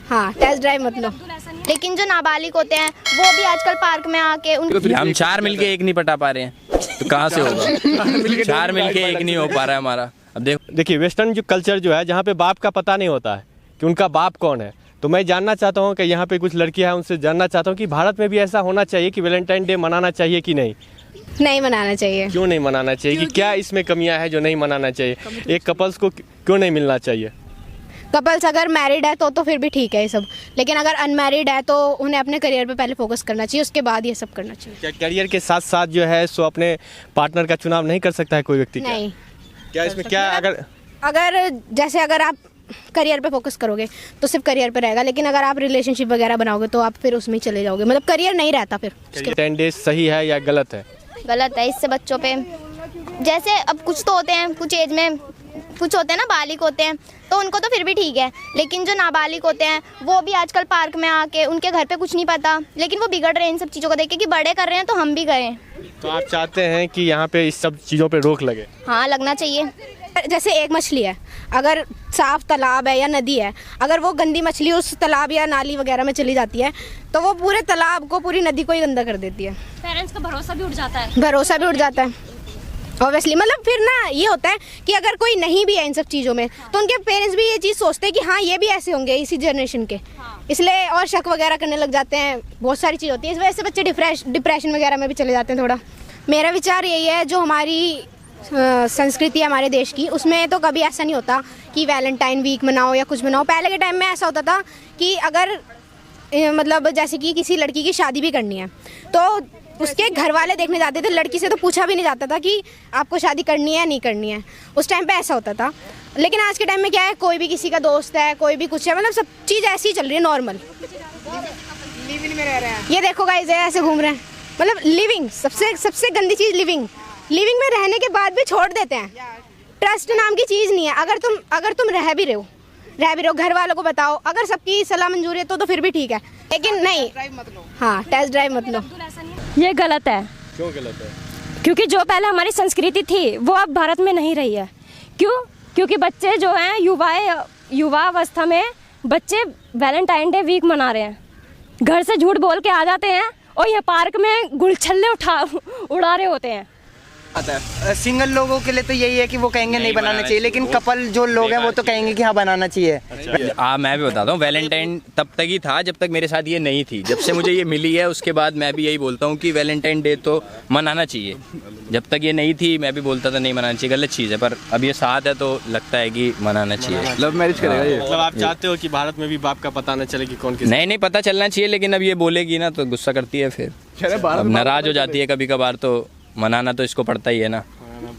हाँ, test drive मत लो। लेकिन जो नाबालिग होते हैं वो भी आजकल पार्क में आके हम 4 मिलके एक नहीं पटा पा रहे हैं तो कहाँ से होगा? 4 मिलके एक नहीं हो पा रहा है हमारा। अब देखिए वेस्टर्न जो कल्चर जो है, जहाँ पे बाप का पता नहीं होता है कि उनका बाप कौन है, तो मैं जानना चाहता हूँ कि यहाँ पे कुछ लड़कियाँ हैं, उनसे जानना चाहता हूँ कि भारत में भी ऐसा होना चाहिए कि वैलेंटाइन डे मनाना चाहिए कि नहीं? नहीं मनाना चाहिए। क्यों नहीं मनाना चाहिए? कि क्या इसमें कमियां हैं जो नहीं मनाना चाहिए? एक कपल्स को क्यों नहीं मिलना चाहिए? कपल्स अगर मैरिड है तो फिर भी ठीक है ये सब, लेकिन अगर अनमैरिड है तो उन्हें अपने करियर पे पहले फोकस करना चाहिए, उसके बाद ये सब करना चाहिए। क्या करियर के साथ साथ जो है सो अपने पार्टनर का चुनाव नहीं कर सकता है कोई व्यक्ति? नहीं। क्या इसमें क्या अगर जैसे अगर आप करियर पे फोकस करोगे तो सिर्फ करियर पे रहेगा, लेकिन अगर आप रिलेशनशिप वगैरह बनाओगे तो आप फिर उसमें ही चले जाओगे, मतलब करियर नहीं रहता फिर। 10 डेज सही है या गलत है? गलत है। इससे बच्चों पे जैसे अब कुछ तो होते हैं, कुछ एज में कुछ होते हैं ना, बालिग होते हैं तो उनको तो फिर भी ठीक है, लेकिन जो नाबालिग होते हैं वो भी आजकल पार्क में आके, उनके घर पे कुछ नहीं पता, लेकिन वो बिगड़ रहे हैं इन सब चीज़ों को देख के कि बड़े कर रहे हैं तो हम भी करें। तो आप चाहते हैं कि यहाँ पे इस सब चीज़ों पे रोक लगे? हाँ, लगना चाहिए। जैसे एक मछली है, अगर साफ तालाब है या नदी है, अगर वो गंदी मछली उस तालाब या नाली वगैरह में चली जाती है तो वो पूरे तालाब को, पूरी नदी को ही गंदा कर देती है। पेरेंट्स का भरोसा भी उठ जाता है। भरोसा भी उठ जाता है ऑब्वियसली। मतलब फिर ना ये होता है कि अगर कोई नहीं भी है इन सब चीज़ों में तो उनके पेरेंट्स भी ये चीज़ सोचते हैं कि हाँ ये भी ऐसे होंगे इसी जनरेशन के, इसलिए और शक वगैरह करने लग जाते हैं। बहुत सारी चीज़ होती है, इस वजह से बच्चे डिप्रेशन वगैरह में भी चले जाते हैं थोड़ा। मेरा विचार यही है, जो हमारी संस्कृति है हमारे देश की, उसमें तो कभी ऐसा नहीं होता कि वैलेंटाइन वीक मनाओ या कुछ मनाओ। पहले के टाइम में ऐसा होता था कि अगर मतलब जैसे कि किसी लड़की की शादी भी करनी है तो उसके घर वाले देखने जाते थे, लड़की से तो पूछा भी नहीं जाता था कि आपको शादी करनी है या नहीं करनी है। उस टाइम पे ऐसा होता था, लेकिन आज के टाइम में क्या है, कोई भी किसी का दोस्त है, कोई भी कुछ है, मतलब सब चीज़ ऐसी ही चल रही है नॉर्मल। ये देखो गाइस ऐसे घूम रहे हैं, मतलब लिविंग सबसे गंदी चीज़ लिविंग में रहने के बाद भी छोड़ देते हैं। ट्रस्ट नाम की चीज़ नहीं है। अगर तुम रह भी रहे हो घर वालों को बताओ, अगर सबकी सलाह मंजूरी है तो फिर भी ठीक है, लेकिन नहीं। हाँ, टेस्ट ड्राइव मत लो। ये गलत है। क्यों गलत है? क्योंकि जो पहले हमारी संस्कृति थी वो अब भारत में नहीं रही है। क्यों? क्योंकि बच्चे जो हैं युवा अवस्था में बच्चे वैलेंटाइन डे वीक मना रहे हैं, घर से झूठ बोल के आ जाते हैं और ये पार्क में गुलछल्ले उड़ा रहे होते हैं। सिंगल लोगों के लिए तो यही है कि वो कहेंगे नहीं बनाना चाहिए, लेकिन कपल जो लोग हैं वो तो कहेंगे कि हाँ बनाना चाहिए। मैं भी बताता हूँ, वैलेंटाइन तब तक ही था जब तक मेरे साथ ये नहीं थी। जब से मुझे ये मिली है उसके बाद मैं भी यही बोलता हूँ कि वैलेंटाइन डे तो मनाना चाहिए। जब तक ये नहीं थी मैं भी बोलता था नहीं मनाना चाहिए, गलत चीज़ है, पर अब ये साथ है तो लगता है कि मनाना चाहिए। लव मैरिज करेगा ये? मतलब आप चाहते हो कि भारत में भी बाप का पता न चले कि कौन किस? नहीं, पता चलना चाहिए, लेकिन अब ये बोलेगी ना तो गुस्सा करती है, फिर नाराज हो जाती है कभी कभार, तो मनाना तो इसको पड़ता ही है ना।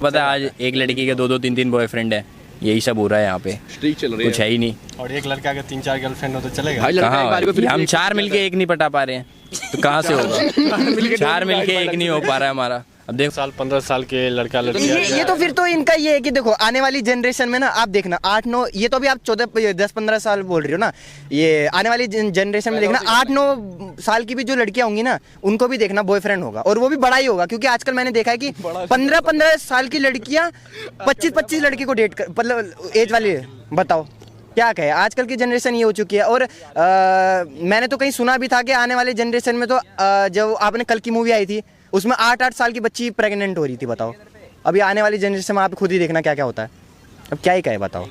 पता है आज एक लड़की के 2-2 3-3 बॉयफ्रेंड है, यही सब हो रहा है यहाँ पे, कुछ है ही नहीं। और एक लड़का अगर 3-4 गर्लफ्रेंड हो तो चलेगा? कहाँ? हम 4 मिलके एक नहीं पटा पा रहे हैं तो कहाँ से होगा? 4 मिलके एक नहीं हो पा रहा है हमारा। अब देखो 15 साल के लड़का लड़की, ये तो फिर तो इनका ये है कि देखो आने वाली जनरेशन में ना आप देखना 8-9, ये तो अभी आप 10-15 साल बोल रही हो ना, ये आने वाली जनरेशन में देखना 8-9 साल की भी जो लड़कियां होंगी ना उनको भी देखना बॉयफ्रेंड होगा, और वो भी बड़ा ही होगा। क्योंकि आजकल मैंने देखा है कि 15-15 साल की लड़कियां 25-25 लड़की को डेट कर, मतलब एज वाली, बताओ क्या कहे। आजकल की जनरेशन ये हो चुकी है। और मैंने तो कहीं सुना भी था कि आने वाले जनरेशन में तो जब आपने कल की मूवी आई थी उसमें 8-8 साल की बच्ची प्रेग्नेंट हो रही थी। बताओ अभी आने वाली जनरेशन में आप खुद ही देखना क्या क्या होता है। अब क्या ही कहे, बताओ।